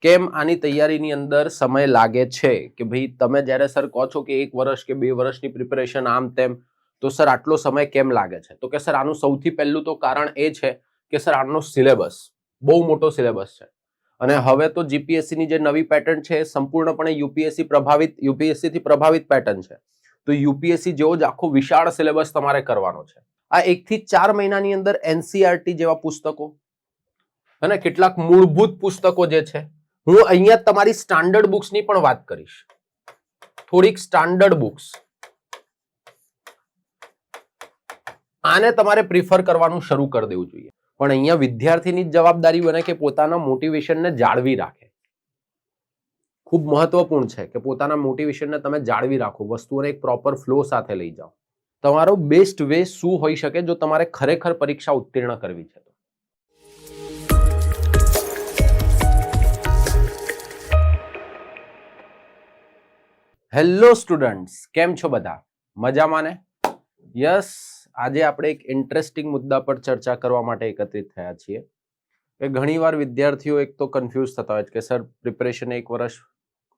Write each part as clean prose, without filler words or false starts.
કેમ આની તૈયારીની અંદર સમય લાગે છે કે ભાઈ તમે જ્યારે સર કહો છો કે 1 વર્ષ કે 2 વર્ષની પ્રિપેરેશન આમ તેમ તો સર આટલો સમય કેમ લાગે છે? તો કે સર આનું સૌથી પહેલું તો કારણ એ છે કે સર આનો સિલેબસ બહુ મોટો સિલેબસ છે અને હવે તો જીપીએસસી ની જે નવી પેટર્ન છે એ સંપૂર્ણપણે યુપીએસસી થી પ્રભાવિત પેટર્ન છે. તો યુપીએસસી જેવો જ આખો વિશાળ સિલેબસ તમારે કરવાનો છે. આ 1 થી 4 મહિનાની અંદર એનસીઈઆરટી જેવા પુસ્તકો અને કેટલાક મૂળભૂત પુસ્તકો જે છે, હું અહીંયા તમારી સ્ટાન્ડર્ડ બુક્સની પણ વાત કરીશ. થોડીક સ્ટાન્ડર્ડ બુક્સ આને તમારે પ્રિફર કરવાનું શરૂ કરી દેવું જોઈએ. પણ અહીંયા વિદ્યાર્થીની જ જવાબદારી બને કે પોતાના મોટિવેશનને જાળવી રાખે. ખૂબ મહત્વપૂર્ણ છે કે પોતાના મોટિવેશનને તમે જાળવી રાખો, વસ્તુઓને એક પ્રોપર ફ્લો સાથે લઈ જાઓ. તમારો બેસ્ટ વે શું હોઈ શકે જો તમારે ખરેખર પરીક્ષા ઉત્તીર્ણ કરવી છે? હેલો સ્ટુડન્ટ્સ, કેમ છો બધા? મજામાં ને? યસ, આજે આપણે એક ઇન્ટરેસ્ટિંગ મુદ્દા પર ચર્ચા કરવા માટે એકત્રિત થયા છીએ. કે ઘણીવાર વિદ્યાર્થીઓ એક તો કન્ફ્યુઝ થતા હોય કે સર પ્રિપેરેશન 1 વર્ષ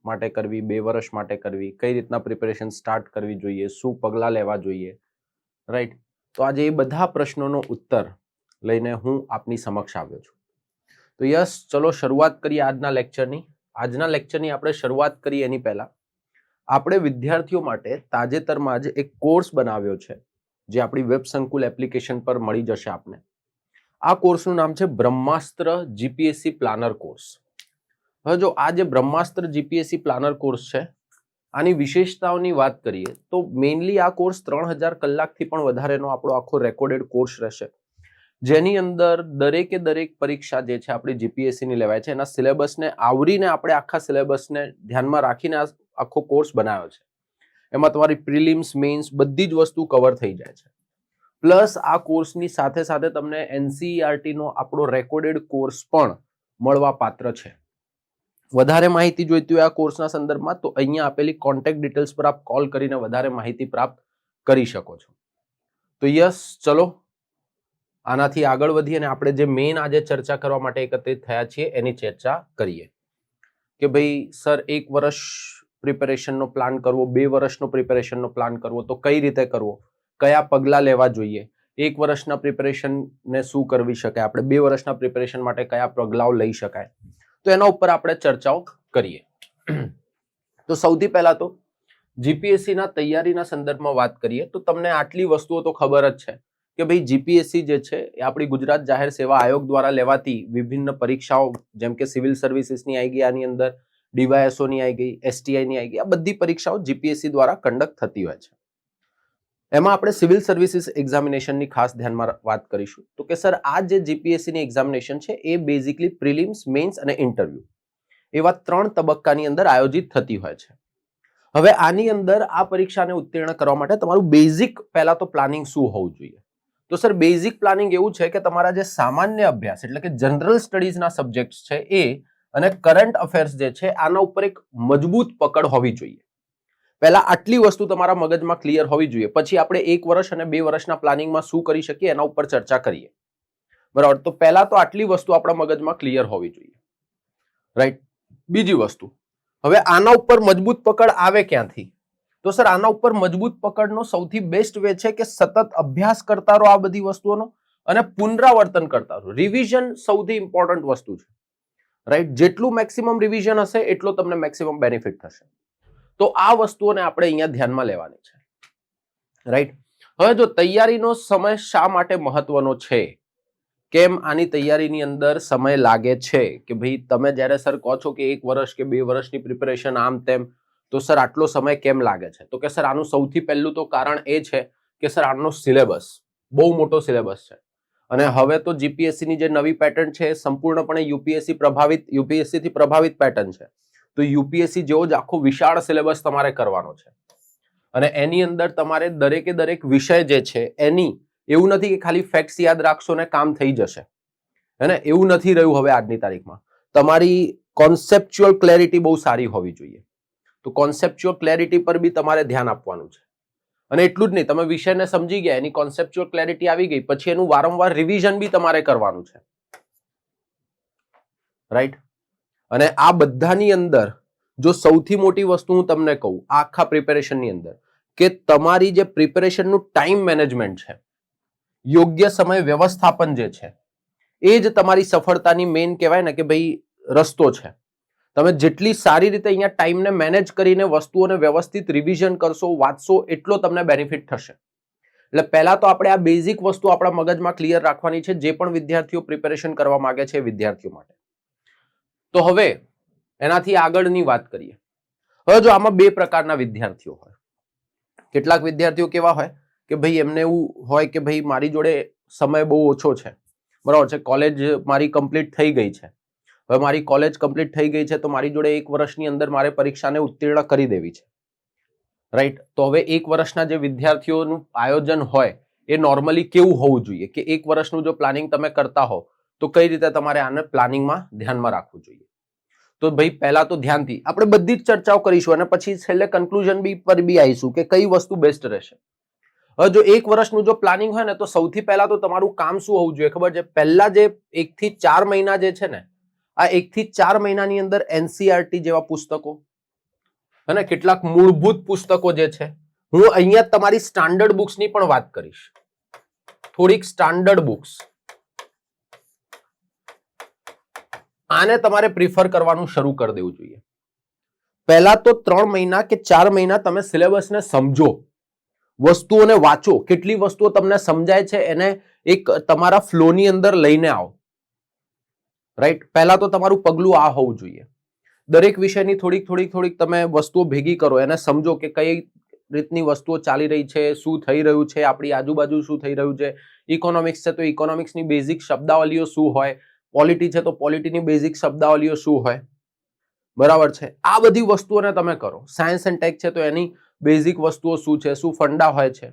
માટે કરવી, 2 વર્ષ માટે કરવી, કઈ રીતના પ્રિપેરેશન સ્ટાર્ટ કરવી જોઈએ, શું પગલાં લેવા જોઈએ, રાઈટ? તો આજે એ બધા પ્રશ્નોનો ઉત્તર લઈને હું આપની સમક્ષ આવ્યો છું. તો યસ, ચલો શરૂઆત કરીએ આજના લેક્ચરની. આજના લેક્ચરની આપણે શરૂઆત કરીએ એની પહેલા આપણે વિદ્યાર્થીઓ માટે તાજેતરમાં જ એક કોર્સ બનાવ્યો છે જે આપણી વેબ સંકુલ એપ્લિકેશન પર મળી જશે આપને. આ કોર્સનું નામ છે બ્રહ્માસ્ત્ર જીપીએસસી પ્લાનર કોર્સ. હવે જો આ જે બ્રહ્માસ્ત્ર જીપીએસસી પ્લાનર કોર્સ છે, આની વિશેષતાઓની વાત કરીએ તો મેઇનલી આ કોર્સ 3000 કલાકથી પણ વધારેનો આપણો આખો રેકોર્ડેડ કોર્સ રહેશે, જેની અંદર દરેકે દરેક પરીક્ષા જે છે આપણી જીપીએસસીની લેવાય છે, એના સિલેબસને આવરીને આપણે આખા સિલેબસને ધ્યાનમાં રાખીને આખો કોર્સ બનાવ્યો છે. એમાં તમારી પ્રિલિમ્સ, મેઇન્સ બધી જ વસ્તુ કવર થઈ જાય છે. પ્લસ આ કોર્સની સાથે સાથે તમને એનસીઈઆરટી નો આપણો રેકોર્ડેડ કોર્સ પણ મળવા પાત્ર છે. વધારે માહિતી જોઈતી હોય આ કોર્સના સંદર્ભમાં તો અહીંયા આપેલી કોન્ટેક્ટ ડિટેલ્સ પર આપ કોલ કરીને વધારે માહિતી પ્રાપ્ત કરી શકો છો. તો યસ, ચલો આનાથી આગળ વધીએ અને આપણે જે મેઇન આજે ચર્ચા કરવા માટે એકત્રિત થયા છીએ એની ચર્ચા કરીએ. કે ભાઈ સર 1 વર્ષ પ્રિપેરેશનનો પ્લાન કરવો, 2 વર્ષનો પ્રિપેરેશનનો પ્લાન કરવો તો કઈ રીતે કરવો, કયા પગલાં લેવા જોઈએ, 1 વર્ષના પ્રિપેરેશનને શું કરવી શકાય, આપણે 2 વર્ષના પ્રિપેરેશન માટે કયા પગલાઓ લઈ શકાય, તો એના ઉપર આપણે ચર્ચાઓ કરીએ. તો સૌથી પહેલા તો જીપીએસસીના તૈયારીના સંદર્ભમાં વાત કરીએ તો તમને આટલી વસ્તુઓ તો ખબર જ છે કે ભાઈ જીપીએસસી જે છે એ આપણી ગુજરાત જાહેર સેવા આયોગ દ્વારા લેવાતી વિભિન્ન પરીક્ષાઓ, જેમ કે સિવિલ સર્વિસીસની આવી ગઈ, આની અંદર ડીવાયએસઓની આવી ગઈ, એસટીઆઈની આવી ગઈ, આ બધી પરીક્ષાઓ જીપીએસસી દ્વારા કન્ડક્ટ થતી હોય છે. એમાં આપણે સિવિલ સર્વિસીસ એક્ઝામિનેશનની ખાસ ધ્યાનમાં વાત કરીશું. તો કે સર આ જે જીપીએસસીની એક્ઝામિનેશન છે એ બેઝિકલી પ્રિલિમ્સ, મેઇન્સ અને ઇન્ટરવ્યુ એવા 3 તબક્કાની અંદર આયોજિત થતી હોય છે. હવે આની અંદર આ પરીક્ષાને ઉત્તીર્ણ કરવા માટે તમારું બેઝિક પહેલા તો પ્લાનિંગ શું હોવું જોઈએ? તો સર બેઝિક પ્લાનિંગ એવું છે કે તમારા જે સામાન્ય અભ્યાસ એટલે કે જનરલ સ્ટડીઝના સબ્જેક્ટ્સ છે એ અને કરંટ અફેર્સ જે છે આના ઉપર એક મજબૂત પકડ હોવી જોઈએ. પહેલા આટલી વસ્તુ તમારા મગજમાં ક્લિયર હોવી જોઈએ, પછી આપણે 1 વર્ષ અને 2 વર્ષના પ્લાનિંગમાં શું કરી શકીએ એના ઉપર ચર્ચા કરીએ. બરાબર, તો પહેલા તો આટલી વસ્તુ આપણા મગજમાં ક્લિયર હોવી જોઈએ, રાઈટ? બીજી વસ્તુ, હવે આના ઉપર મજબૂત પકડ આવે ક્યાંથી? તો સર આના ઉપર મજબૂત પકડનો સૌથી બેસ્ટ વે છે કે સતત અભ્યાસ કરતા રહો આ બધી વસ્તુઓનો અને પુનરાવર્તન કરતા રહો. રિવિઝન સૌથી ઇમ્પોર્ટન્ટ વસ્તુ છે, રાઈટ? જેટલું મેક્સિમમ રિવિઝન હશે એટલો તમને મેક્સિમમ બેનિફિટ થશે. તો આ વસ્તુઓને આપણે અહીંયા ધ્યાનમાં લેવાની છે, રાઈટ? હવે જો તૈયારીનો સમય શા માટે મહત્વનો છે, કેમ આની તૈયારીની અંદર સમય લાગે છે કે ભાઈ તમે જ્યારે સર કહો છો કે 1 વર્ષ કે 2 વર્ષની પ્રિપેરેશન આમ તેમ તો સર આટલો સમય કેમ લાગે છે? તો કે સર આનું સૌથી પહેલું તો કારણ એ છે કે સર આનો સિલેબસ બહુ મોટો સિલેબસ છે અને હવે તો જીપીએસસી ની જે નવી પેટર્ન છે એ સંપૂર્ણપણે યુપીએસસી થી પ્રભાવિત પેટર્ન છે. તો યુપીએસસી જેવો જ આખો વિશાળ સિલેબસ તમારે કરવાનો છે અને એની અંદર તમારે દરેકે દરેક વિષય જે છે એની, એવું નથી કે ખાલી ફેક્ટ્સ યાદ રાખશો ને કામ થઈ જશે, હે ને? એવું નથી રહ્યું હવે આજની તારીખમાં. તમારી કોન્સેપ્ચ્યુઅલ ક્લેરિટી બહુ સારી હોવી જોઈએ. તો કોન્સેપ્ચ્યુઅલ ક્લેરિટી પર બી તમારે ધ્યાન આપવાનું છે. અને એટલું જ નહીં, તમે વિષયને સમજી ગયા, એની કોન્સેપ્ચ્યુઅલ ક્લેરિટી આવી ગઈ, પછી એનું વારંવાર રિવિઝન બી તમારે કરવાનું છે, રાઈટ? અને આ બધાની અંદર જો સૌથી મોટી વસ્તુ હું તમને કહું આખા પ્રિપેરેશનની અંદર કે તમારી જે પ્રિપેરેશનનું ટાઈમ મેનેજમેન્ટ છે, યોગ્ય સમય વ્યવસ્થાપન જે છે, એ જ તમારી સફળતાની મેઇન કહેવાય ને કે ભાઈ રસ્તો છે. તમે જેટલી સારી રીતે અહીંયા ટાઈમને મેનેજ કરીને વસ્તુઓને વ્યવસ્થિત રિવિઝન કરશો, વાંચશો, એટલો તમને બેનિફિટ થશે. એટલે પહેલા તો આપણે આ બેઝિક વસ્તુ આપણા મગજમાં ક્લિયર રાખવાની છે, જે પણ વિદ્યાર્થીઓ પ્રિપેરેશન કરવા માંગે છે વિદ્યાર્થીઓ માટે. તો હવે એનાથી આગળની વાત કરીએ. હવે જો આમાં બે પ્રકારના વિદ્યાર્થીઓ હોય. કેટલાક વિદ્યાર્થીઓ કેવા હોય કે ભાઈ એમને એવું હોય કે ભાઈ મારી જોડે સમય બહુ ઓછો છે, બરાબર છે, કોલેજ મારી કમ્પ્લીટ થઈ ગઈ છે, હવે મારી કોલેજ કમ્પ્લીટ થઈ ગઈ છે તો મારી જોડે 1 વર્ષની અંદર મારે પરીક્ષાને ઉત્તીર્ણ કરી દેવી છે, રાઈટ. તો હવે 1 વર્ષના જે વિદ્યાર્થીઓનું આયોજન હોય એ નોર્મલી કેવું હોવું જોઈએ કે 1 વર્ષનું જો પ્લાનિંગ તમે કરતા હો તો કઈ રીતે તમારે આને પ્લાનિંગમાં ધ્યાનમાં રાખવું જોઈએ. તો ભાઈ પહેલા તો ધ્યાનથી આપણે બધી જ ચર્ચાઓ કરીશું અને પછી છેલ્લે કન્ક્લુઝન પર બી આવીશું કે કઈ વસ્તુ બેસ્ટ રહેશે. હવે જો 1 વર્ષનું જો પ્લાનિંગ હોય ને તો સૌથી પહેલા તો તમારું કામ શું હોવું જોઈએ ખબર છે? પહેલા જે 1 થી 4 મહિના જે છે ને, આ 1 થી 4 મહિનાની અંદર એનસીઈઆરટી જેવા પુસ્તકો અને કેટલાક મૂળભૂત પુસ્તકો જે છે, હું અહીંયા તમારી સ્ટાન્ડર્ડ બુક્સની પણ વાત કરીશ. થોડીક સ્ટાન્ડર્ડ બુક્સ આને તમારે પ્રિફર કરવાનું શરૂ કરી દેવું જોઈએ. પહેલા તો 3 મહિના કે 4 મહિના તમે સિલેબસને સમજો, વસ્તુઓને વાંચો, કેટલી વસ્તુઓ તમને સમજાય છે એને એક તમારા ફ્લોની અંદર લઈને આવો, રાઈટ. પહેલા તો તમારું પગલું આ હોવું જોઈએ. દરેક વિષયની થોડીક તમે વસ્તુઓ ભેગી કરો, એને સમજો કે કઈ રીતની વસ્તુઓ ચાલી રહી છે, શું થઈ રહ્યું છે, આપણી આજુબાજુ શું થઈ રહ્યું છે. ઇકોનોમિક્સ છે તો ઇકોનોમિક્સની બેઝિક શબ્દાવલીઓ શું હોય, પોલિટી છે તો પોલિટીની બેઝિક શબ્દાવલીઓ શું હોય, બરાબર છે. આ બધી વસ્તુઓને તમે કરો. સાયન્સ એન્ડ ટેક છે તો એની બેઝિક વસ્તુઓ શું છે, શું ફંડા હોય છે,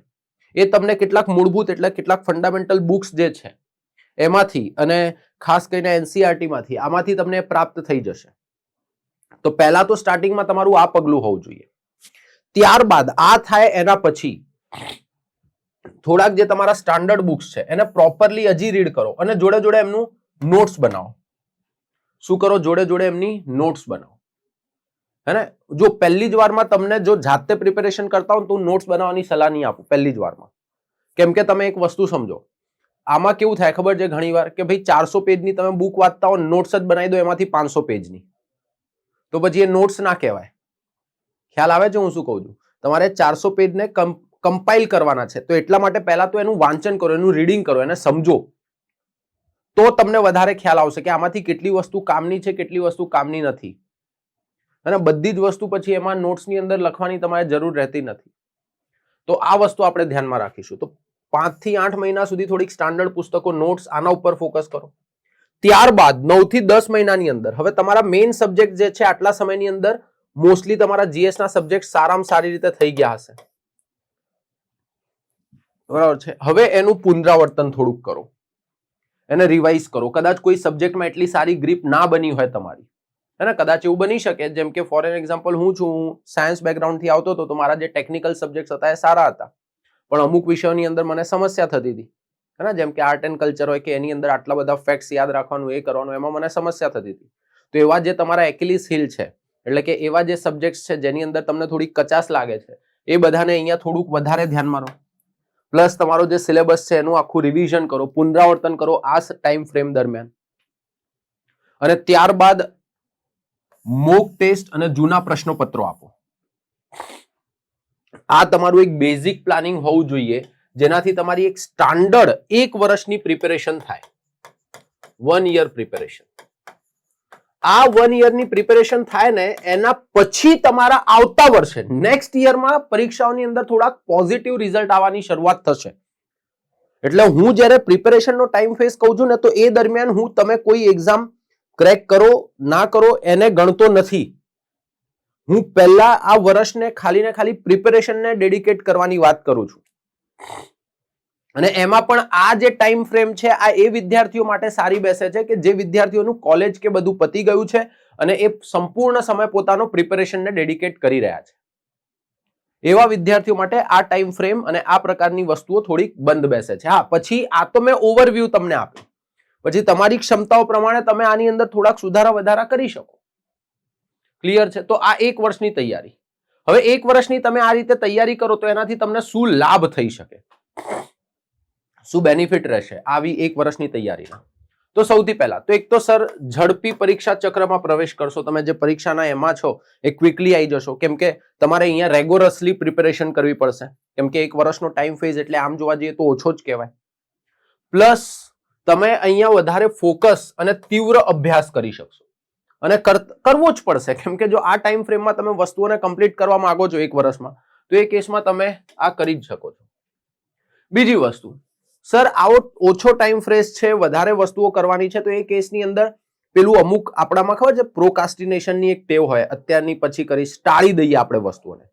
એ તમને કેટલાક મૂળભૂત એટલે કેટલાક ફંડામેન્ટલ બુક્સ જે છે એમાંથી અને ખાસ કરીને એનસીઈઆરટી માંથી આમાંથી તમને પ્રાપ્ત થઈ જશે. તો પહેલા તો સ્ટાર્ટિંગમાં તમારું આ પગલું હોવું જોઈએ. ત્યારબાદ આ થાય એના પછી થોડાક જે તમારા સ્ટાન્ડર્ડ બુક્સ છે એને પ્રોપરલી હજી રીડ કરો અને જોડે જોડે એમનું નોટ્સ બનાવો. શું કરો? જોડે જોડે એમની નોટ્સ બનાવો, હે ને. જો પહેલી જ વારમાં તમને જો જાતે પ્રિપેરેશન કરતા હો તો હું નોટ્સ બનાવવાની સલાહ નહીં આપું પહેલી જ વારમાં. કેમ કે તમે એક વસ્તુ સમજો, આમાં કેવું થાય ખબર છે ઘણી વાર કે ભાઈ 400 પેજની તમે બુક વાંચતા હો, નોટ્સ જ બનાવી દો એમાંથી 500 પેજની, તો પછી એ નોટ્સ ના કહેવાય. ખ્યાલ આવે છે હું શું કહું છું? તમારે 400 પેજને કમ્પાઇલ કરવાના છે, તો એટલા માટે પહેલા તો એનું વાંચન કરો, એનું રીડિંગ કરો, એને સમજો, તો તમને વધારે ખ્યાલ આવશે કે આમાંથી કેટલી વસ્તુ કામની છે, કેટલી વસ્તુ કામની નથી. અને બધી જ વસ્તુ પછી એમાં નોટ્સની અંદર લખવાની તમારે જરૂર રહેતી નથી. તો આ વસ્તુ આપણે ધ્યાનમાં રાખીશું. તો 5 થી 8 મહિના સુધી થોડીક સ્ટાન્ડર્ડ પુસ્તકો, નોટ્સ, આના ઉપર ફોકસ કરો. ત્યારબાદ 9 થી 10 મહિનાની અંદર હવે તમારા મેઇન સબ્જેક્ટ જે છે આટલા સમયની અંદર મોસ્ટલી તમારા જીએસ ના સબ્જેક્ટ સારામાં સારી રીતે થઈ ગયા હશે, બરાબર છે. હવે એનું પુનરાવર્તન થોડુંક કરો, એને રિવાઇઝ કરો. કદાચ કોઈ સબ્જેક્ટમાં એટલી સારી ગ્રીપ ના બની હોય તમારી, હે ને. કદાચ એવું બની શકે, જેમ કે ફોર એન એક્ઝામ્પલ હું છું, હું સાયન્સ બેકગ્રાઉન્ડથી આવતો હતો તો મારા જે ટેકનિકલ સબ્જેક્ટ હતા એ સારા હતા, પણ અમુક વિષયોની અંદર મને સમસ્યા થતી હતી, હે ને. જેમ કે આર્ટ એન્ડ કલ્ચર હોય કે એની અંદર આટલા બધા ફેક્ટ્સ યાદ રાખવાનું, એ કરવાનું, એમાં મને સમસ્યા થતી હતી. તો એવા જે તમારા એક્યુલિસ હિલ છે, એટલે કે એવા જે સબ્જેક્ટ છે જેની અંદર તમને થોડી કચાશ લાગે છે, એ બધાને અહીંયા થોડુંક વધારે ધ્યાનમાં રહો. પ્લસ તમારો જે સિલેબસ છે એનું આખું રિવિઝન કરો, પુનરાવર્તન કરો આ ટાઈમ ફ્રેમ દરમિયાન. અને ત્યારબાદ મોક ટેસ્ટ અને જૂના પ્રશ્નપત્રો આપો. આ તમારું એક બેઝિક પ્લાનિંગ હોવું જોઈએ, જેનાથી તમારી એક સ્ટાન્ડર્ડ 1 વર્ષની પ્રિપેરેશન થાય. 1 યર પ્રિપેરેશન. આ 1 યરની પ્રિપેરેશન થાય ને એના પછી તમારા આવતા વર્ષે નેક્સ્ટ યરમાં પરીક્ષાઓની અંદર થોડાક પોઝિટિવ રિઝલ્ટ આવવાની શરૂઆત થશે. એટલે હું જ્યારે પ્રિપેરેશનનો ટાઈમ ફેસ કહું છું ને તો એ દરમિયાન હું તમે કોઈ એક્ઝામ ક્રેક કરો ના કરો એને ગણતો નથી. હું પહેલા આ વર્ષને ખાલી ને ખાલી પ્રિપેરેશનને ડેડિકેટ કરવાની વાત કરું છું. અને એમાં પણ આ જે ટાઈમ ફ્રેમ છે આ એ વિદ્યાર્થીઓ માટે સારી બેસે છે કે જે વિદ્યાર્થીઓનું કોલેજ કે બધું પતી ગયું છે અને એ સંપૂર્ણ સમય પોતાનો પ્રિપેરેશનને ડેડિકેટ કરી રહ્યા છે. એવા વિદ્યાર્થીઓ માટે આ ટાઈમ ફ્રેમ અને આ પ્રકારની વસ્તુઓ થોડીક બંધ બેસે છે. હા, પછી આ તો મેં ઓવરવ્યૂ તમને આપ્યું, પછી તમારી ક્ષમતાઓ પ્રમાણે તમે આની અંદર થોડાક સુધારા વધારા કરી શકો. ક્લિયર છે? તો આ 1 વર્ષની તૈયારી. હવે 1 વર્ષની તમે આ રીતે તૈયારી કરો તો એનાથી તમને શું લાભ થઈ શકે, શું બેનિફિટ રહેશે આવી 1 વર્ષની તૈયારીના? તો સૌથી પહેલા તો એક તો સર ઝડપી પરીક્ષા ચક્રમાં પ્રવેશ કરશો. તમે જે પરીક્ષાના એમાં છો એ ક્વિકલી આવી જશો, કેમ કે તમારે અહીંયા રેગ્યુલરલી પ્રિપેરેશન કરવી પડશે, કેમ કે 1 વર્ષનો ટાઈમ ફેઝ એટલે આમ જોવા જઈએ તો ઓછો જ કહેવાય. પ્લસ તમે અહીંયા વધારે ફોકસ અને તીવ્ર અભ્યાસ કરી શકશો, અને કરવો જ પડશે, કેમ કે જો આ ટાઈમ ફ્રેમમાં તમે વસ્તુઓને કમ્પ્લીટ કરવા માંગો છો 1 વર્ષમાં, તો એ કેસમાં તમે આ કરી જ શકો છો. બીજી વસ્તુ, સર આવો ઓછો ટાઈમ ફ્રેશ છે, વધારે વસ્તુઓ કરવાની છે, તો એ કેસની અંદર પેલું અમુક આપણામાં ખબર છે પ્રોકાસ્ટિનેશનની એક ટેવ હોય, અત્યારની પછી કરીશ, ટાળી દઈએ આપણે વસ્તુઓને.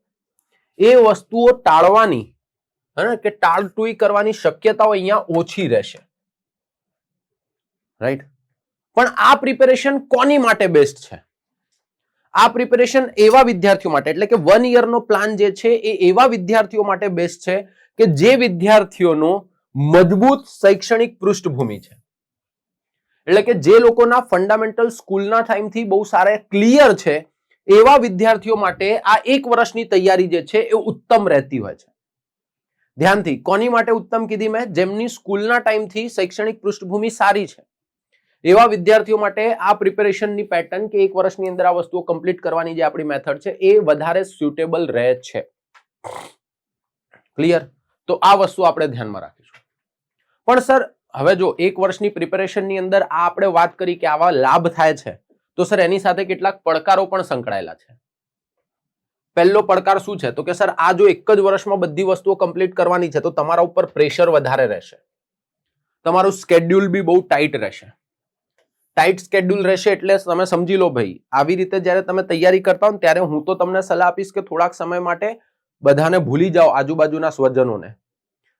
એ વસ્તુઓ ટાળવાની કે ટાળટુઈ કરવાની શક્યતાઓ અહીંયા ઓછી રહેશે, રાઈટ? પણ આ પ્રિપેરેશન કોની માટે બેસ્ટ છે? આ પ્રિપેરેશન એવા વિદ્યાર્થીઓ માટે, એટલે કે 1 યરનો પ્લાન જે છે એ એવા વિદ્યાર્થીઓ માટે બેસ્ટ છે કે જે વિદ્યાર્થીઓનો મજબૂત શૈક્ષણિક પૃષ્ઠભૂમિ છે, એટલે કે જે લોકોના ફંડામેન્ટલ સ્કૂલના ટાઈમથી બહુ સારા ક્લિયર છે, એવા વિદ્યાર્થીઓ માટે આ 1 વર્ષની તૈયારી જે છે એ ઉત્તમ રહેતી હોય છે. ધ્યાનથી, કોની માટે ઉત્તમ કીધી મેં? જેમની સ્કૂલના ટાઈમથી શૈક્ષણિક પૃષ્ઠભૂમિ સારી છે એવા વિદ્યાર્થીઓ માટે આ પ્રિપેરેશનની પેટર્ન કે 1 વર્ષની અંદર આ વસ્તુઓ કમ્પ્લીટ કરવાની જે આપણી મેથડ છે એ વધારે સ્યુટેબલ રહે છે. ક્લિયર? તો આ વસ્તુ આપણે ધ્યાનમાં રાખીશું. પણ સર હવે જો 1 વર્ષની પ્રિપેરેશનની અંદર આ આપણે વાત કરી કે આવા લાભ થાય છે, તો સર એની સાથે કેટલાક પડકારો પણ સંકળાયેલા છે. પહેલો પડકાર શું છે? તો કે સર આ જો 1 જ વર્ષમાં બધી વસ્તુઓ કમ્પ્લીટ કરવાની છે તો તમારા ઉપર પ્રેશર વધારે રહેશે, તમારું સ્કેડ્યુલ બી બહુ ટાઈટ રહેશે. ટાઈટ સ્કેડ્યુલ રહેશે એટલે તમે સમજી લો ભાઈ, આવી રીતે જ્યારે તમે તૈયારી કરતા હો ને ત્યારે હું તો તમને સલાહ આપીશ કે થોડાક સમય માટે બધાને ભૂલી જાઓ, આજુબાજુના સ્વજનોને,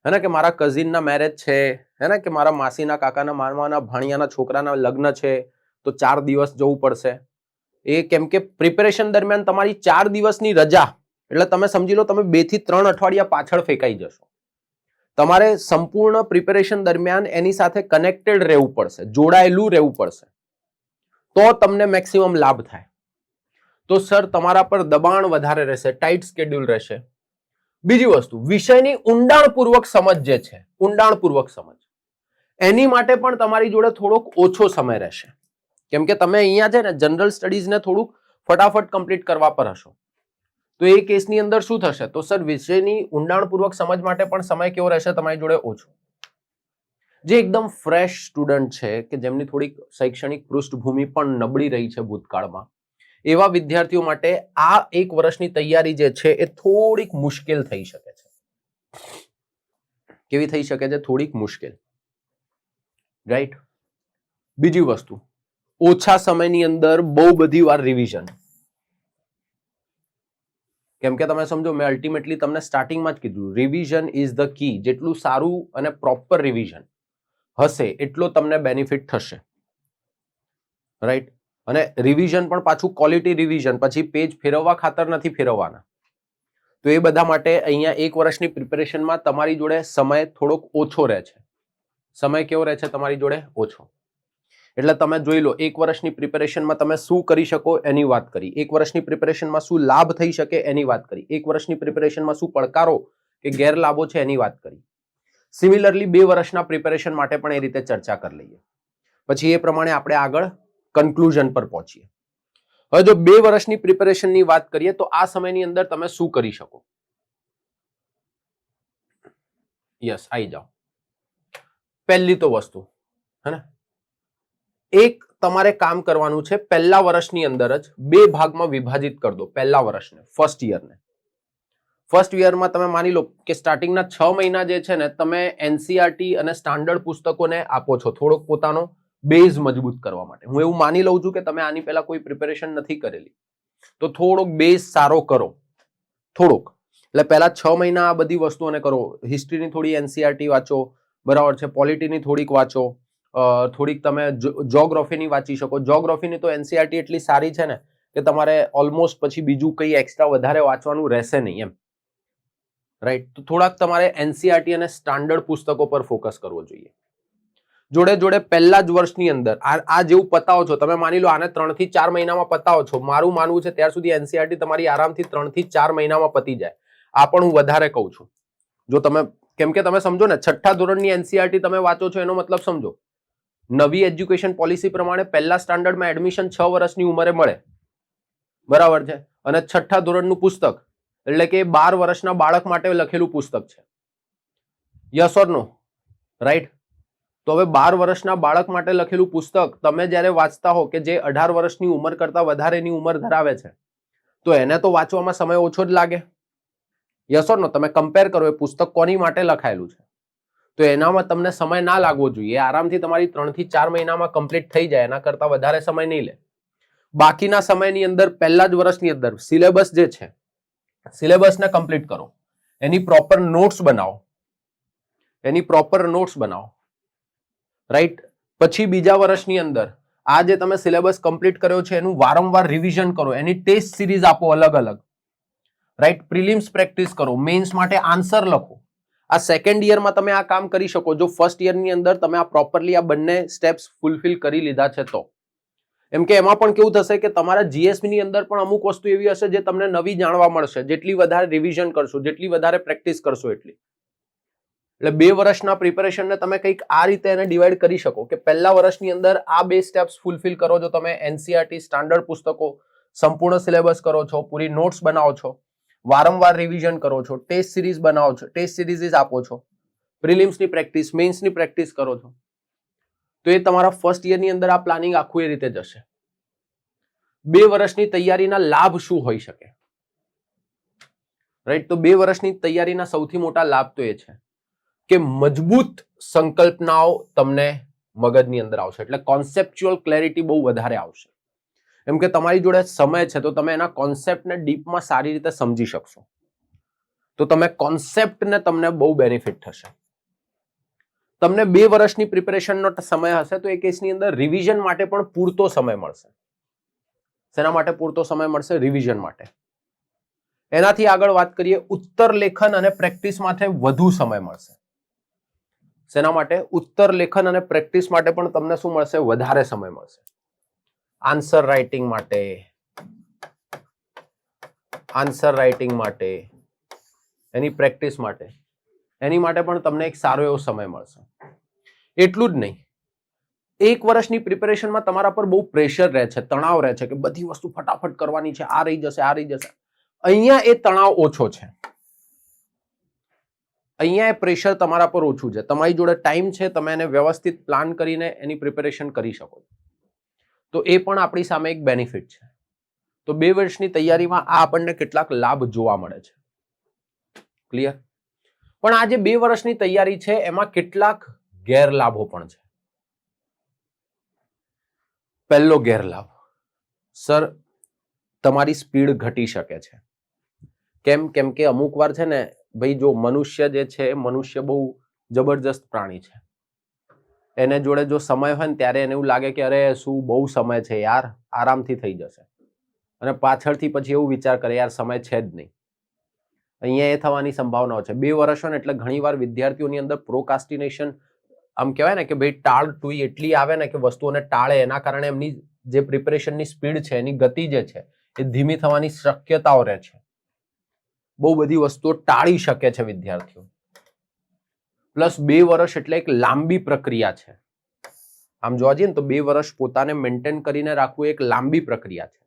હે ને, કે મારા કઝિનના મેરેજ છે, હે ને, કે મારા માસીના કાકાના મામાના ભાણિયાના છોકરાના લગ્ન છે તો 4 દિવસ જવું પડશે. એ કેમ કે પ્રિપેરેશન દરમિયાન તમારી 4 દિવસની રજા એટલે તમે સમજી લો તમે 2 થી 3 અઠવાડિયા પાછળ ફેંકાઈ જશો. તમારે સંપૂર્ણ પ્રિપેરેશન દરમિયાન એની સાથે કનેક્ટેડ રહેવું પડશે, જોડાયેલું રહેવું પડશે, તો તમને મેક્સિમમ લાભ થાય. તો સર તમારા પર દબાણ વધારે રહેશે, ટાઈટ સ્કેડ્યુલ રહેશે. બીજી વસ્તુ, વિષયની ઊંડાણપૂર્વક સમજ જે છે, ઊંડાણપૂર્વક સમજ, એની માટે પણ તમારી જોડે થોડોક ઓછો સમય રહેશે, કેમ કે તમે અહીંયા છે ને જનરલ સ્ટડીઝને થોડુંક ફટાફટ કમ્પ્લીટ કરવા પર હશો. તો એ કેસની અંદર શું થશે? તો સર વિષયની ઊંડાણપૂર્વક સમજ માટે પણ સમય કેવો રહેશે તમારી જોડે? ઓછો. જે એકદમ ફ્રેશ સ્ટુડન્ટ છે કે જેમની થોડીક શૈક્ષણિક પૃષ્ઠભૂમિ પણ નબળી રહી છે ભૂતકાળમાં, એવા વિદ્યાર્થીઓ માટે આ 1 વર્ષની તૈયારી જે છે એ થોડીક મુશ્કેલ થઈ શકે છે. કેવી થઈ શકે છે? થોડીક મુશ્કેલ, રાઈટ? બીજી વસ્તુ, ઓછા સમયની અંદર બહુ બધી વાર રિવિઝન, કેમ કે તમે સમજો મેં અલ્ટિમેટલી તમને સ્ટાર્ટિંગમાં જ કીધું, રિવિઝન ઇઝ ધ કી. જેટલું સારું અને પ્રોપર રિવિઝન હશે એટલો તમને બેનિફિટ થશે, રાઈટ? અને રિવિઝન પણ પાછું ક્વોલિટી રિવિઝન, પછી પેજ ફેરવવા ખાતર નથી ફેરવવાના. તો એ બધા માટે અહીંયા 1 વર્ષની પ્રિપેરેશનમાં તમારી જોડે સમય થોડોક ઓછો રહે છે. સમય કેવો રહે છે તમારી જોડે? ઓછો. એટલે તમે જોઈ લો 1 વર્ષની પ્રિપેરેશનમાં તમે શું કરી શકો એની વાત કરી, 1 વર્ષની પ્રિપેરેશનમાં શું લાભ થઈ શકે એની વાત કરી, 1 વર્ષની પ્રિપેરેશનમાં શું પડકારો કે ગેરલાભો છે એની વાત કરી. સિમિલરલી 2 વર્ષના પ્રિપેરેશન માટે પણ એ રીતે ચર્ચા કરી લઈએ, પછી એ પ્રમાણે આપણે આગળ કન્ક્લુઝન પર પહોંચીએ. હવે જો 2 વર્ષની પ્રિપેરેશનની વાત કરીએ તો આ સમયની અંદર તમે શું કરી શકો? યસ, આવી જાઓ. પહેલી તો વસ્તુ, હે ને, એક તમારે કામ કરવાનું છે, પહેલા વર્ષની અંદર જ 2 ભાગમાં વિભાજિત કરી દો. પહેલા વર્ષને, ફર્સ્ટ યરને. ફર્સ્ટ યરમાં તમે માની લો કે સ્ટાર્ટિંગના 6 મહિના જે છે ને તમે એનસીઈઆરટી અને સ્ટાન્ડર્ડ પુસ્તકોને આપો છો થોડોક પોતાનો બેઝ મજબૂત કરવા માટે. હું એવું માની લઉં છું કે તમે આની પહેલા કોઈ પ્રિપેરેશન નથી કરેલી, તો થોડોક બેઝ સારો કરો, થોડોક. એટલે પહેલા 6 મહિના આ બધી વસ્તુઓને કરો. હિસ્ટ્રીની થોડી એનસીઈઆરટી વાંચો, બરાબર છે, પોલિટીની થોડીક વાંચો, થોડીક તમે જોગ્રાફીની વાંચી શકો. જોગ્રાફીની તો એનસીઈઆરટી એટલી સારી છે ને કે તમારે ઓલમોસ્ટ પછી બીજું કંઈ એક્સ્ટ્રા વધારે વાંચવાનું રહેશે નહીં, એમ, રાઈટ? તો થોડાક તમારે એનસીઈઆરટી અને સ્ટાન્ડર્ડ પુસ્તકો પર ફોકસ કરવો જોઈએ. જોડે જોડે પહેલા જ વર્ષની અંદર આ જેવું પતાવો છો તમે, માની લો આને 3 થી 4 મહિનામાં પતાવો છો, મારું માનવું છે ત્યાર સુધી એનસીઈઆરટી તમારી આરામથી 3 થી 4 મહિનામાં પતી જાય. આ પણ હું વધારે કહું છું. જો તમે, કેમ કે તમે સમજો ને, છઠ્ઠા ધોરણની એનસીઈઆરટી તમે વાંચો છો એનો મતલબ સમજો. નવી એજ્યુકેશન પોલિસી પ્રમાણે પહેલા સ્ટાન્ડર્ડમાં એડમિશન 6 વર્ષની ઉંમરે મળે, બરાબર છે, અને છઠ્ઠા ધોરણનું પુસ્તક એટલે કે 12 વર્ષના બાળક માટે લખેલું પુસ્તક છે. Yes or no? રાઈટ. તો હવે 12 વર્ષના બાળક માટે લખેલું પુસ્તક તમે જ્યારે વાંચતા હો કે જે 18 વર્ષની ઉંમર કરતા વધારેની ઉંમર ધરાવે છે, તો એને તો વાંચવામાં સમય ઓછો જ લાગે. યસ ઓર નો? તમે કમ્પેર કરો એ પુસ્તક કોની માટે લખાયેલું છે, તો એનામાં તમને સમય ના લાગવો જોઈએ. આરામથી તમારી 3 થી 4 મહિનામાં કમ્પ્લીટ થઈ જાય, એના કરતા વધારે સમય નહીં લે. બાકીના સમયની અંદર પહેલા જ વર્ષની અંદર સિલેબસ જે છે, સિલેબસને કમ્પ્લીટ કરો, એની પ્રોપર નોટ્સ બનાવો, રાઈટ. પછી બીજા વર્ષની અંદર આ જે તમે સિલેબસ કમ્પ્લીટ કર્યો છે એનું વારંવાર રિવિઝન કરો, એની ટેસ્ટ સિરીઝ આપો અલગ અલગ, રાઈટ. પ્રિલિમ્સ પ્રેક્ટિસ કરો, મેન્સ માટે આન્સર લખો. આ સેકન્ડ યરમાં તમે આ કામ કરી શકો જો ફર્સ્ટ યરની અંદર તમે આ પ્રોપરલી આ બંને સ્ટેપ્સ ફૂલફિલ કરી લીધા છે તો. એમ કે એમાં પણ કેવું થશે કે તમારા જીએસપી ની અંદર પણ અમુક વસ્તુ એવી હશે જે તમને નવી જાણવા મળશે. જેટલી વધારે રિવિઝન કરશો, જેટલી વધારે પ્રેક્ટિસ કરશો એટલી. એટલે 2 વર્ષના પ્રિપેરેશનને તમે કંઈક આ રીતે એને ડિવાઈડ કરી શકો કે પહેલા વર્ષની અંદર આ 2 સ્ટેપ્સ ફૂલફિલ કરો છો તમે, એનસીઈઆરટી સ્ટાન્ડર્ડ પુસ્તકો સંપૂર્ણ સિલેબસ કરો છો, પૂરી નોટ્સ બનાવો છો, વારંવાર રિવિઝન કરો છો, ટેસ્ટ સિરીઝ બનાવો છો, ટેસ્ટ સિરીઝ આપો છો, પ્રિલિમ્સની પ્રેક્ટિસ, મેન્સની પ્રેક્ટિસ કરો છો, તો એ તમારા ફર્સ્ટ યરની અંદર આ પ્લાનિંગ આખું એ રીતે જશે. 2 વર્ષની તૈયારીના લાભ શું હોઈ શકે? રાઈટ. તો 2 વર્ષની તૈયારીના સૌથી મોટા લાભ તો એ છે કે મજબૂત સંકલ્પનાઓ તમને મગજની અંદર આવશે, એટલે કોન્સેપ્ચ્યુઅલ ક્લેરિટી બહુ વધારે આવશે. એમ કે તમારી જોડે સમય છે તો તમે એના કોન્સેપ્ટને ડીપમાં સારી રીતે સમજી શકશો, તો તમે કોન્સેપ્ટને તમને બહુ બેનિફિટ થશે. તમને 2 વર્ષની પ્રિપેરેશનનો સમય હશે તો એ કેસની અંદર રિવિઝન માટે પણ પૂરતો સમય મળશે. શેના માટે પૂરતો સમય મળશે? રિવિઝન માટે. એનાથી આગળ વાત કરીએ, ઉત્તર લેખન અને પ્રેક્ટિસ માટે વધુ સમય મળશે. શેના માટે? ઉત્તર લેખન અને પ્રેક્ટિસ માટે પણ તમને શું મળશે? વધારે સમય મળશે. આન્સર રાઇટિંગ માટે, એની પ્રેક્ટિસ માટે, એની માટે પણ તમને એક સારો એવો સમય મળશે. એટલું જ નહીં, 1 વર્ષની પ્રિપેરેશનમાં તમારા પર બહુ પ્રેશર રહે છે, તણાવ રહે છે કે બધી વસ્તુ ફટાફટ કરવાની છે, આ રહી જશે. અહીંયા એ તણાવ ઓછો છે, અહીંયા એ પ્રેશર તમારા પર ઓછું છે. તમારી જોડે ટાઈમ છે, તમે એને વ્યવસ્થિત પ્લાન કરીને એની પ્રિપેરેશન કરી શકો છો. તો એ પણ આપણી સામે એક બેનિફિટ છે. તો 2 વર્ષની તૈયારીમાં આ આપણને કેટલાક લાભ જોવા મળે છે. ક્લિયર? પણ આ જે 2 વર્ષની તૈયારી છે એમાં કેટલાક ગેરલાભો પણ છે. પહેલો ગેરલાભ, સર તમારી સ્પીડ ઘટી શકે છે. કેમ કે અમુક વાર છે ને ભાઈ, જો મનુષ્ય જે છે, મનુષ્ય બહુ જબરજસ્ત પ્રાણી છે. એને જોડે જો સમય હોય ને ત્યારે એને એવું લાગે કે અરે શું બહુ સમય છે યાર, આરામથી થઈ જશે, અને પાછળથી પછી એવું વિચાર કરે યાર સમય છે જ નહીં. અહીંયા એ થવાની સંભાવનાઓ છે. 2 વર્ષ હોય ને એટલે ઘણીવાર વિદ્યાર્થીઓની અંદર પ્રોકાસ્ટિનેશન, આમ કહેવાય ને કે ભાઈ ટાળ ટુઈ એટલી આવે ને કે વસ્તુઓને ટાળે, એના કારણે એમની જે પ્રિપેરેશનની સ્પીડ છે, એની ગતિ જે છે એ ધીમી થવાની શક્યતાઓ રહે છે. બહુ બધી વસ્તુઓ ટાળી શકે છે વિદ્યાર્થીઓ. પ્લસ 2 વર્ષ એટલે એક લાંબી પ્રક્રિયા છે. આમ જોવા જઈએ ને તો 2 વર્ષ પોતાને મેન્ટેન કરીને રાખવું એક લાંબી પ્રક્રિયા છે.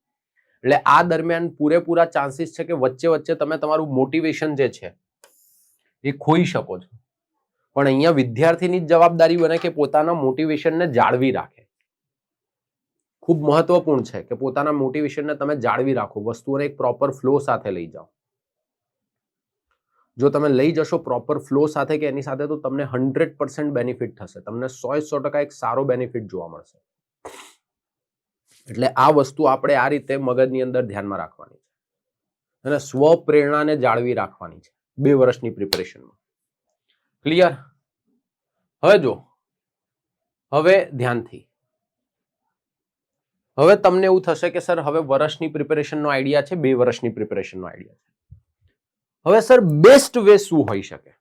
એટલે આ દરમિયાન પૂરેપૂરા ચાન્સીસ છે કે વચ્ચે તમે તમારું મોટિવેશન જે છે એ ખોઈ શકો છો. પણ અહીંયા વિદ્યાર્થીની જ જવાબદારી બને કે પોતાના મોટિવેશનને જાળવી રાખે. ખૂબ મહત્વપૂર્ણ છે કે પોતાના મોટિવેશનને તમે જાળવી રાખો, વસ્તુઓને એક પ્રોપર ફ્લો સાથે લઈ જાઓ. જો તમે લઈ જશો પ્રોપર ફ્લો સાથે કે એની સાથે, તો તમને 100% બેનિફિટ થશે, તમને 100% એક સારો બેનિફિટ જોવા મળશે. એટલે આ વસ્તુ આપણે આ રીતે મગજની અંદર ધ્યાનમાં રાખવાની છે અને સ્વપ્રેરણાને જાળવી રાખવાની છે 2 વર્ષની પ્રિપેરેશનમાં. ક્લિયર? હવે જો, હવે ધ્યાનથી, હવે તમને એવું થશે કે સર હવે વર્ષની પ્રિપેરેશનનો આઈડિયા છે, 2 વર્ષની પ્રિપેરેશનનો આઈડિયા છે. હવે સર બેસ્ટ વે શું હોઈ શકે?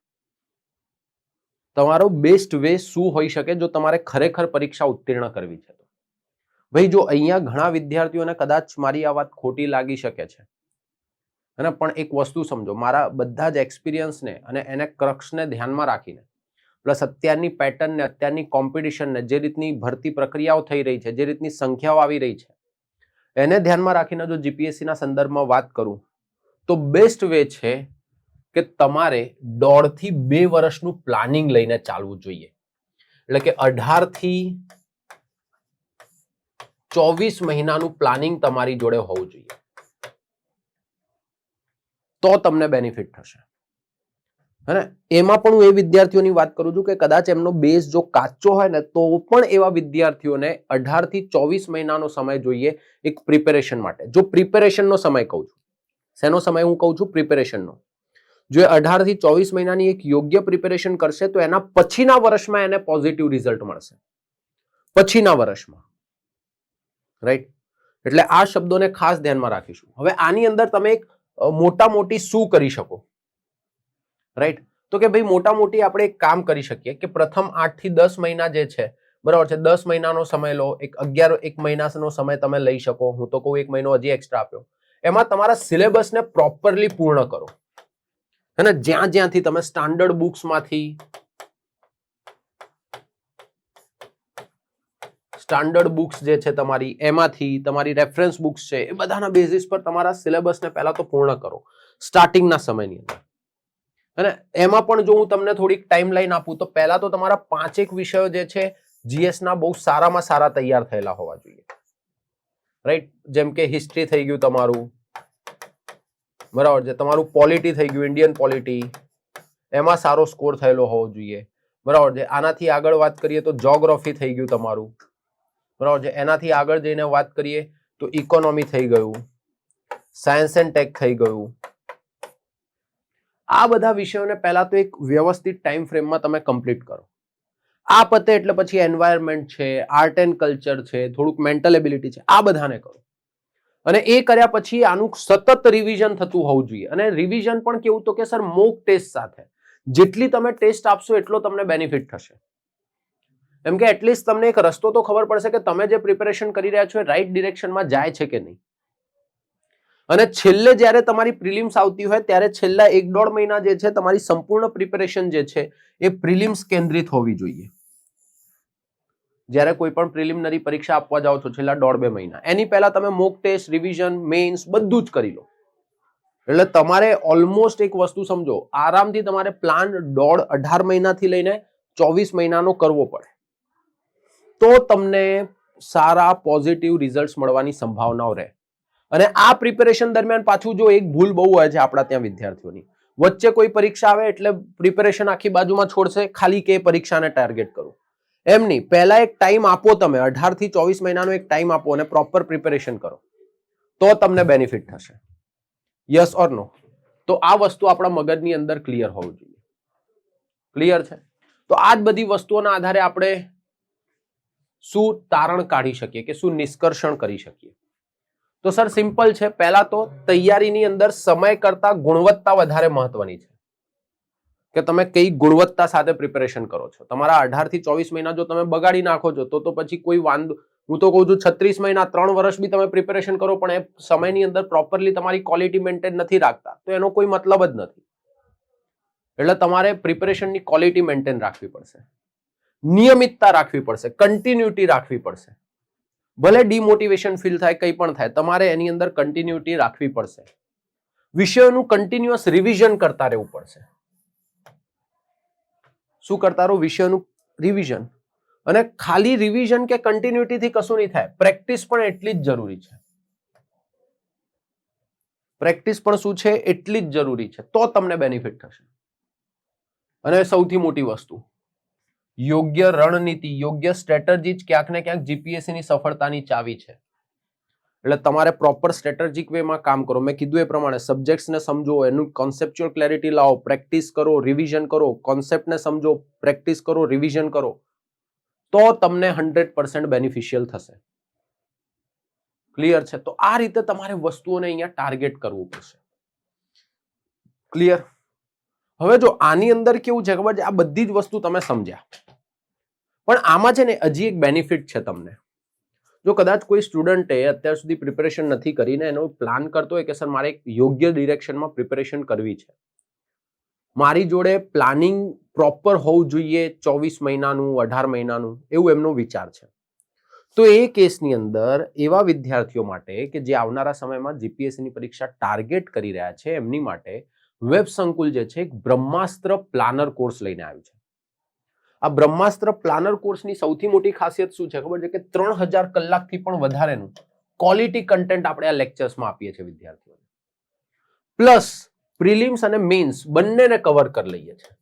તમારો બેસ્ટ વે શું હોઈ શકે જો તમારે ખરેખર પરીક્ષા ઉત્તીર્ણ કરવી છે? તો ભાઈ જો અહીંયા ઘણા વિદ્યાર્થીઓને કદાચ મારી આ વાત ખોટી લાગી શકે છે, અને પણ એક વસ્તુ સમજો, મારા બધા જ એક્સપિરિયન્સને અને એને ક્રક્સને ધ્યાનમાં રાખીને, પ્લસ અત્યારની પેટર્નને, અત્યારની કોમ્પિટિશનને, જે રીતની ભરતી પ્રક્રિયાઓ થઈ રહી છે, જે રીતની સંખ્યાઓ આવી રહી છે, એને ધ્યાનમાં રાખીને જો જીપીએસસીના સંદર્ભમાં વાત કરું તો બેસ્ટ વે છે કે તમારે 1.5 થી 2 વર્ષનું પ્લાનિંગ લઈને ચાલવું જોઈએ. એટલે કે 18 થી 24 મહિનાનું પ્લાનિંગ તમારી જોડે હોવું જોઈએ, તો તમને બેનિફિટ થશે. અને એમાં પણ હું એ વિદ્યાર્થીઓની વાત કરું છું કે કદાચ એમનો બેઝ જો કાચો હોય ને તો પણ એવા વિદ્યાર્થીઓને 18 થી 24 મહિનાનો સમય જોઈએ એક પ્રિપેરેશન માટે. જો પ્રિપેરેશનનો સમય કહું છું, શેનો સમય હું કહું છું? પ્રિપેરેશનનો. જો 18 થી 24 મહિનાની એક યોગ્ય પ્રિપેરેશન કરશે તો એના પછીના વર્ષમાં એને પોઝિટિવ રિઝલ્ટ મળશે, પછીના વર્ષમાં, રાઈટ? એટલે આ શબ્દોને ખાસ ધ્યાનમાં રાખીશું. હવે આની અંદર તમે એક મોટા મોટી શું કરી શકો, રાઈટ? તો કે ભાઈ મોટા મોટી આપણે એક કામ કરી શકીએ કે પ્રથમ 8 થી 10 મહિના જે છે, બરાબર છે, 10 મહિનાનો સમય લો, એક 11 મહિનાનો સમય તમે લઈ શકો. હું તો કહું 1 મહિનો હજી એક્સ્ટ્રા આપ્યો. એમાં તમારા સિલેબસને પ્રોપરલી પૂર્ણ કરો. અને જ્યાંથી તમે સ્ટાન્ડર્ડ બુક્સમાંથી, સ્ટાન્ડર્ડ બુક્સ જે છે તમારી, એમાંથી તમારી રેફરન્સ બુક્સ છે, એ બધાના બેઝિસ પર તમારા સિલેબસને પહેલા તો પૂર્ણ કરો સ્ટાર્ટિંગના સમયની અંદર. અને એમાં પણ જો હું તમને થોડીક ટાઈમ લાઈન આપું તો પહેલા તો તમારા 5 વિષયો જે છે જીએસના બહુ સારામાં સારા તૈયાર થયેલા હોવા જોઈએ, રાઈટ? જેમ કે હિસ્ટ્રી થઈ ગયું તમારું, બરાબર છે, તમારું પોલિટી થઈ ગયું, ઇન્ડિયન પોલિટી, એમાં સારો સ્કોર થયેલો હોવો જોઈએ, બરાબર છે. આનાથી આગળ વાત કરીએ તો જ્યોગ્રાફી થઈ ગયું તમારું, બરાબર છે. એનાથી આગળ જઈને વાત કરીએ તો ઇકોનોમી થઈ ગયું, સાયન્સ એન્ડ ટેક થઈ ગયું. આ બધા વિષયોને પહેલા તો એક વ્યવસ્થિત ટાઈમ ફ્રેમમાં તમે કમ્પ્લીટ કરો. આ પતે એટલે પછી એન્વાયરમેન્ટ છે, આર્ટ એન્ડ કલ્ચર છે, થોડુંક મેન્ટલ એબિલિટી છે, આ બધાને કરો. અને એ કર્યા પછી આનું સતત રિવિઝન થતું હોવું જોઈએ. અને રિવિઝન પણ કેવું તો કે સર મોક ટેસ્ટ સાથે. જેટલી તમે ટેસ્ટ આપશો એટલો તમને બેનિફિટ થશે. એમ કે એટલીસ્ટ તમને એક રસ્તો તો ખબર પડશે કે તમે જે પ્રિપેરેશન કરી રહ્યા છો એ રાઈટ ડિરેક્શનમાં જાય છે કે નહીં. અને છેલ્લે જ્યારે તમારી પ્રિલિમ્સ આવતી હોય ત્યારે છેલ્લા 1-1.5 મહિના જે છે તમારી સંપૂર્ણ પ્રિપેરેશન જે છે એ પ્રિલિમ્સ કેન્દ્રિત હોવી જોઈએ. જ્યારે કોઈ પણ પ્રિલિમિનરી પરીક્ષા આપવા જાઓ છો છેલ્લા 1.5-2 મહિના, એની પહેલા તમે મોક ટેસ્ટ, રિવિઝન, મેઇન્સ બધું જ કરી લો. એટલે તમારે ઓલમોસ્ટ એક વસ્તુ સમજો, આરામથી તમારે પ્લાન 18 મહિનાથી લઈને 24 મહિનાનો કરવો પડે, તો તમને સારા પોઝિટિવ રિઝલ્ટ મળવાની સંભાવનાઓ રહે. અને આ પ્રિપેરેશન દરમિયાન પાછું જો એક ભૂલ બહુ હોય છે આપણા ત્યાં વિદ્યાર્થીઓની, વચ્ચે કોઈ પરીક્ષા આવે એટલે પ્રિપેરેશન આખી બાજુમાં છોડશે, ખાલી કે પરીક્ષાને ટાર્ગેટ કરું. એમ નહીં, પહેલા એક ટાઈમ આપો, તમે 18 થી 24 મહિનાનો એક ટાઈમ આપો અને પ્રોપર પ્રિપેરેશન કરો, તો તમને બેનિફિટ થશે. યસ ઓર નો? તો આ વસ્તુ આપણા મગજની અંદર ક્લિયર હોવું જોઈએ. ક્લિયર છે? તો આ જ બધી વસ્તુઓના આધારે આપણે શું તારણ કાઢી શકીએ કે શું નિષ્કર્ષણ કરી શકીએ? તો સર સિમ્પલ છે. પહેલા તો તૈયારીની અંદર સમય કરતા ગુણવત્તા વધારે મહત્વની છે, કે તમે કઈ ગુણવત્તા સાથે પ્રિપેરેશન કરો છો. તમારા 18 થી 24 મહિના જો તમે બગાડી નાખો છો તો પછી કોઈ વાંધો, હું તો કહું છું 36 મહિના, 3 વર્ષ બી તમે પ્રિપેરેશન કરો પણ એ સમયની અંદર પ્રોપરલી તમારી ક્વોલિટી મેન્ટેન નથી રાખતા તો એનો કોઈ મતલબ જ નથી. એટલે તમારે પ્રિપેરેશનની ક્વોલિટી મેન્ટેન રાખવી પડશે, નિયમિતતા રાખવી પડશે, કન્ટિન્યુટી રાખવી પડશે. ભલે ડિમોટિવેશન ફીલ થાય, કંઈ પણ થાય, તમારે એની અંદર કન્ટિન્યુટી રાખવી પડશે. વિષયોનું કન્ટિન્યુઅસ રિવિઝન કરતા રહેવું પડશે. શું કરતા રહો? વિષયનું રિવિઝન. અને ખાલી રિવિઝન કે કન્ટિન્યુટીથી કશું નહીં થાય, પ્રેક્ટિસ પણ એટલી જ જરૂરી છે. પ્રેક્ટિસ પણ શું છે? એટલી જ જરૂરી છે, તો તમને બેનિફિટ થશે. અને સૌથી મોટી વસ્તુ, યોગ્ય રણનીતિ, યોગ્ય સ્ટ્રેટેજી જ ક્યાંક ને ક્યાંક જીપીએસસી ની સફળતાની ચાવી છે. એટલે તમારે પ્રોપર સ્ટ્રેટેજિક વેમાં કામ કરો. મેં કીધું એ પ્રમાણે સબ્જેક્ટ્સને સમજો, એનું કોન્સેપ્ચ્યુઅલ ક્લેરિટી લાવો, પ્રેક્ટિસ કરો, રિવિઝન કરો, કોન્સેપ્ટને સમજો, પ્રેક્ટિસ કરો, રિવિઝન કરો, તો તમને 100% બેનિફિશિયલ થશે. ક્લિયર છે? તો આ રીતે તમારે વસ્તુઓને અહીંયા ટાર્ગેટ કરવું પડશે. ક્લિયર? હવે જો આની અંદર કેવું છે ખબર છે, આ બધી જ વસ્તુ તમે સમજ્યા, પણ આમાં છે ને હજી એક બેનિફિટ છે તમને. જો કદાચ કોઈ સ્ટુડન્ટે અત્યાર સુધી પ્રિપેરેશન નથી કરીને એનો પ્લાન કરતો હોય કે સર મારે એક યોગ્ય ડિરેક્શનમાં પ્રિપેરેશન કરવી છે, મારી જોડે પ્લાનિંગ પ્રોપર હોવું જોઈએ, 24 મહિનાનું 18 મહિનાનું, એવું એમનો વિચાર છે, તો એ કેસની અંદર એવા વિદ્યાર્થીઓ માટે કે જે આવનારા સમયમાં જીપીએસસીની પરીક્ષા ટાર્ગેટ કરી રહ્યા છે, એમની માટે વેબ સંકુલ જે છે એક બ્રહ્માસ્ત્ર પ્લાનર કોર્સ લઈને આવ્યું છે. આ બ્રહ્માસ્ત્ર પ્લાનર કોર્સની સૌથી મોટી ખાસિયત શું છે ખબર છે કે 3000 કલાકથી પણ વધારેનું ક્વોલિટી કન્ટેન્ટ આપણે આ લેક્ચર્સમાં આપીએ છીએ વિદ્યાર્થીઓને, પ્લસ પ્રિલિમ્સ અને મેન્સ બંનેને કવર કરી લઈએ છીએ.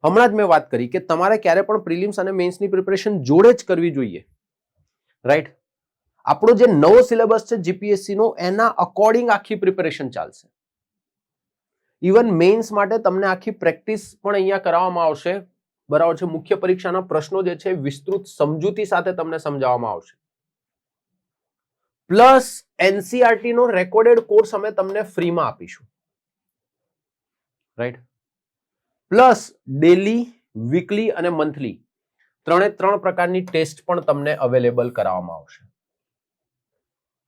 હમણાં જ મેં વાત કરી કે તમારે ક્યારે પણ પ્રિલિમ્સ અને મેન્સની પ્રિપેરેશન જોડે જ કરવી જોઈએ, રાઈટ. આપણો જે નવો સિલેબસ છે જીપીએસસી નો, એના અકોર્ડિંગ આખી પ્રિપેરેશન ચાલશે. ઇવન મેન્સ માટે તમને આખી પ્રેક્ટિસ પણ અહીંયા કરાવવામાં આવશે, બરાબર છે. મુખ્ય પરીક્ષાના પ્રશ્નો જે છે વિસ્તૃત સમજૂતી સાથે તમને સમજાવવામાં આવશે, પ્લસ એનસીઆરટી નો રેકોર્ડેડ કોર્સ અમે તમને ફ્રીમાં આપીશું, રાઈટ. પ્લસ ડેલી, વીકલી અને મંથલી 3 પ્રકારની ટેસ્ટ પણ તમને અવેલેબલ કરાવવામાં આવશે.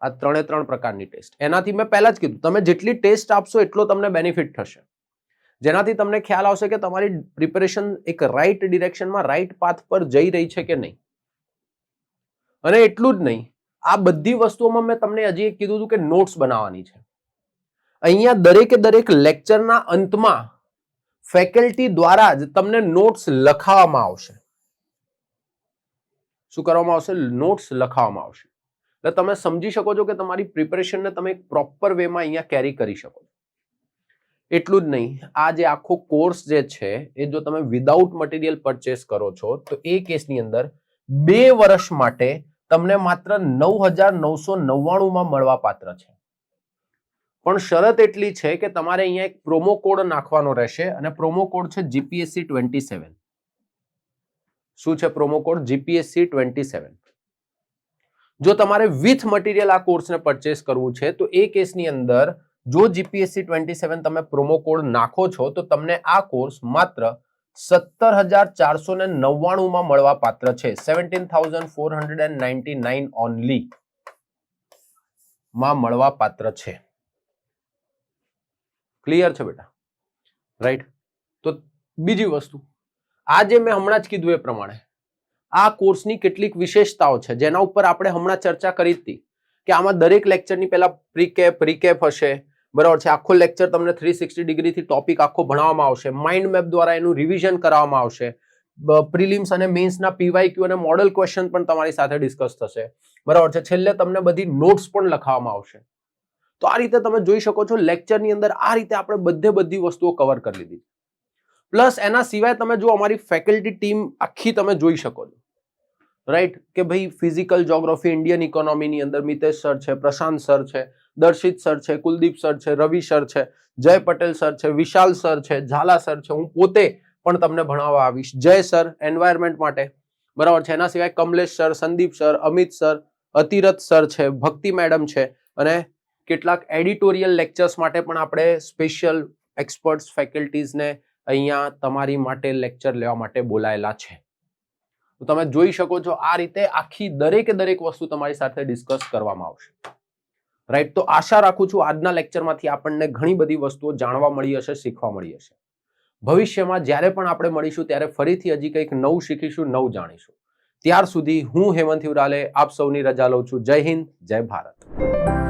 આ 3 પ્રકારની ટેસ્ટ, એનાથી મેં પહેલા જ કીધું, તમે જેટલી ટેસ્ટ આપશો એટલો તમને બેનિફિટ થશે, જેનાથી તમને ખ્યાલ આવશે કે તમારી પ્રિપેરેશન એક રાઈટ ડિરેક્શનમાં, રાઈટ પાથ પર જઈ રહી છે કે નહીં. અને એટલું જ નહીં, આ બધી વસ્તુઓમાં મેં તમને હજી એક કીધું હતું કે નોટ્સ બનાવવાની છે. અહીંયા દરેક લેક્ચરના અંતમાં ફેકલ્ટી દ્વારા જ તમને નોટ્સ લખાવવામાં આવશે. શું કરવામાં આવશે? નોટ્સ લખાવવામાં આવશે. એટલે તમે સમજી શકો છો કે તમારી પ્રિપેરેશનને તમે એક પ્રોપર વેમાં અહીંયા કેરી કરી શકો છો. એટલું જ નહીં, આ જે આખો કોર્સ જે છે એ જો તમે વિધાઉટ મટીરિયલ પરચેસ કરો છો તો એ કેસની અંદર 2 વર્ષ માટે તમને માત્ર 9999 માં મળવા પાત્ર છે. પણ શરત એટલી છે કે તમારે અહીંયા એક પ્રોમો કોડ નાખવાનો રહેશે, અને પ્રોમો કોડ છે જીપીએસસી 27. શું છે પ્રોમો કોડ? જીપીએસસી 27. જો તમારે વિથ મટીરિયલ આ કોર્સને પરચેસ કરવું છે તો એ કેસની અંદર જો જીપીએસસી 27 તમે પ્રોમો કોડ નાખો છો તો તમને આ કોર્સ માત્ર 17,499 માં મળવા પાત્ર છે. 17,499 ઓનલી માં મળવા પાત્ર છે. ક્લિયર છે બેટા? રાઈટ. તો બીજી વસ્તુ, આ જે મેં હમણાં જ કીધું એ પ્રમાણે આ કોર્સની કેટલીક વિશેષતાઓ છે જેના ઉપર આપણે હમણાં ચર્ચા કરી હતી કે આમાં દરેક લેક્ચરની પહેલા પ્રીકેપ, રીકેપ હશે, બરાબર છે. આખો લેક્ચર તમને 360 ડિગ્રીથી ટોપિક આખો ભણાવવામાં આવશે, માઇન્ડ મેપ દ્વારા એનું રિવિઝન કરાવવામાં આવશે, પ્રિલિમ્સ અને મેન્સના પીવાયક્યુ અને મોડલ ક્વેશ્ચન પણ તમારી સાથે ડિસ્કસ થશે, બરાબર છે. છેલ્લે તમને બધી નોટ્સ પણ લખાવવામાં આવશે. તો આ રીતે તમે જોઈ શકો છો લેક્ચરની અંદર આ રીતે આપણે બધી વસ્તુઓ કવર કરી લીધી. પ્લસ એના સિવાય તમે જો અમારી ફેકલ્ટી ટીમ આખી તમે જોઈ શકો છો, રાઈટ, કે ભાઈ ફિઝિકલ જ્યોગ્રાફી, ઇન્ડિયન ઇકોનોમીની અંદર મિતેશ સર છે, પ્રશાંત સર છે, દર્શિત સર છે, કુલદીપ સર છે, રવિ સર છે, જય પટેલ સર છે, વિશાલ સર છે, ઝાલા સર છે, હું પોતે પણ તમને ભણાવવા આવીશ, જય સર એન્વાયરમેન્ટ માટે, બરાબર છે. એના સિવાય Kamlesh sir, Sandeep sir, Amit sir, Atirath sir છે, ભક્તિ મેડમ છે, અને કેટલાક એડિટોરિયલ લેક્ચર્સ માટે પણ આપણે સ્પેશિયલ એક્સપર્ટ્સ ફેકલ્ટીઝને અહીંયા તમારી માટે લેક્ચર લેવા માટે બોલાયેલા છે. તો તમે જોઈ શકો છો આ રીતે આખી દરેક વસ્તુ તમારી સાથે ડિસ્કસ કરવામાં આવશે, રાઈટ. તો આશા રાખું છું આજના લેક્ચરમાંથી આપણને ઘણી બધી વસ્તુઓ જાણવા મળી હશે, શીખવા મળી હશે. ભવિષ્યમાં જ્યારે પણ આપણે મળીશું ત્યારે ફરીથી હજી કંઈક નવું શીખીશું, નવું જાણીશું. ત્યાર સુધી હું હેમંત હિવરાલે આપ સૌની રજા લઉં છું. જય હિન્દ, જય ભારત.